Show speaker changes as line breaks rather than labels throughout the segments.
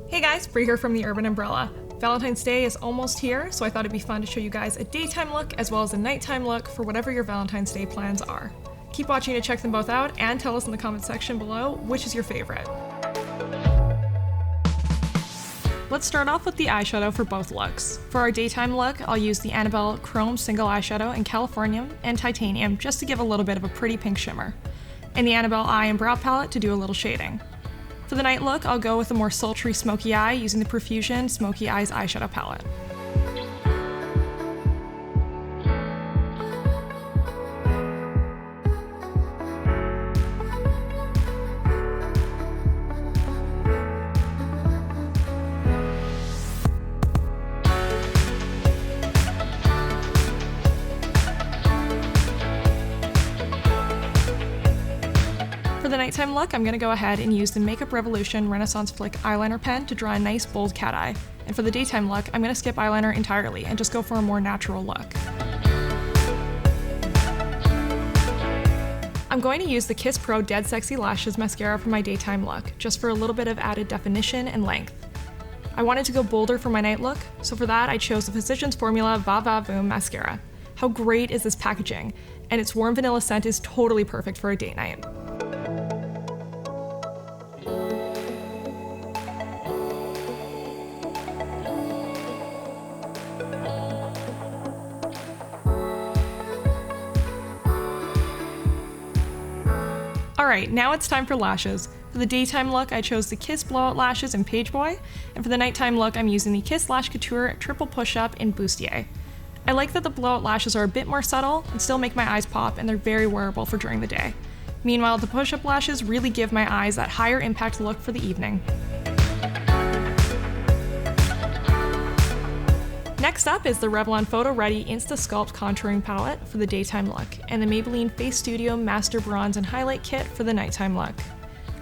Hey guys, Bree here from the Urban Umbrella. Valentine's Day is almost here, so I thought it'd be fun to show you guys a daytime look as well as a nighttime look for whatever your Valentine's Day plans are. Keep watching to check them both out and tell us in the comment section below which is your favorite. Let's start off with the eyeshadow for both looks. For our daytime look, I'll use the Annabelle Chrome Single Eyeshadow in Californium and Titanium just to give a little bit of a pretty pink shimmer, and the Annabelle Eye and Brow Palette to do a little shading. For the night look, I'll go with a more sultry smoky eye using the Profusion Smoky Eyes eyeshadow palette. For the nighttime look, I'm going to go ahead and use the Makeup Revolution Renaissance Flick eyeliner pen to draw a nice bold cat eye. And for the daytime look, I'm going to skip eyeliner entirely and just go for a more natural look. I'm going to use the Kiss Pro Dead Sexy Lashes mascara for my daytime look, just for a little bit of added definition and length. I wanted to go bolder for my night look, so for that I chose the Physicians Formula Va Va Voom mascara. How great is this packaging? And its warm vanilla scent is totally perfect for a date night. Alright, now it's time for lashes. For the daytime look, I chose the Kiss Blowout lashes in Pageboy, and for the nighttime look, I'm using the Kiss Lash Couture Triple Push-Up in Bustier. I like that the blowout lashes are a bit more subtle and still make my eyes pop, and they're very wearable for during the day. Meanwhile, the push-up lashes really give my eyes that higher impact look for the evening. Next up is the Revlon PhotoReady Insta-Sculpt Contouring Palette for the daytime look, and the Maybelline Face Studio Master Bronze and Highlight Kit for the nighttime look.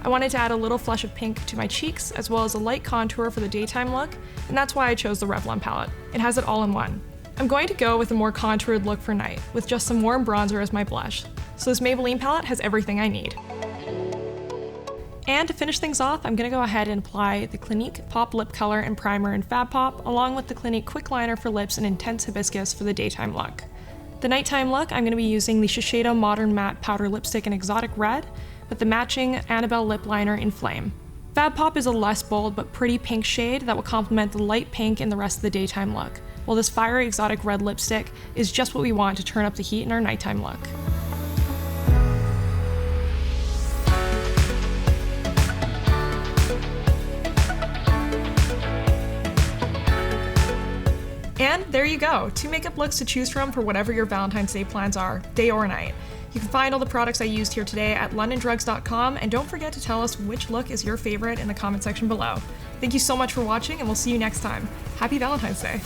I wanted to add a little flush of pink to my cheeks, as well as a light contour for the daytime look, and that's why I chose the Revlon palette. It has it all in one. I'm going to go with a more contoured look for night, with just some warm bronzer as my blush, so this Maybelline palette has everything I need. And to finish things off, I'm going to go ahead and apply the Clinique Pop Lip Color and Primer in Fab Pop, along with the Clinique Quick Liner for Lips in Intense Hibiscus for the daytime look. The nighttime look, I'm going to be using the Shiseido Modern Matte Powder Lipstick in Exotic Red, with the matching Annabelle Lip Liner in Flame. Fab Pop is a less bold but pretty pink shade that will complement the light pink in the rest of the daytime look, while this fiery exotic red lipstick is just what we want to turn up the heat in our nighttime look. And there you go, 2 makeup looks to choose from for whatever your Valentine's Day plans are, day or night. You can find all the products I used here today at londondrugs.com, and don't forget to tell us which look is your favorite in the comment section below. Thank you so much for watching, and we'll see you next time. Happy Valentine's Day!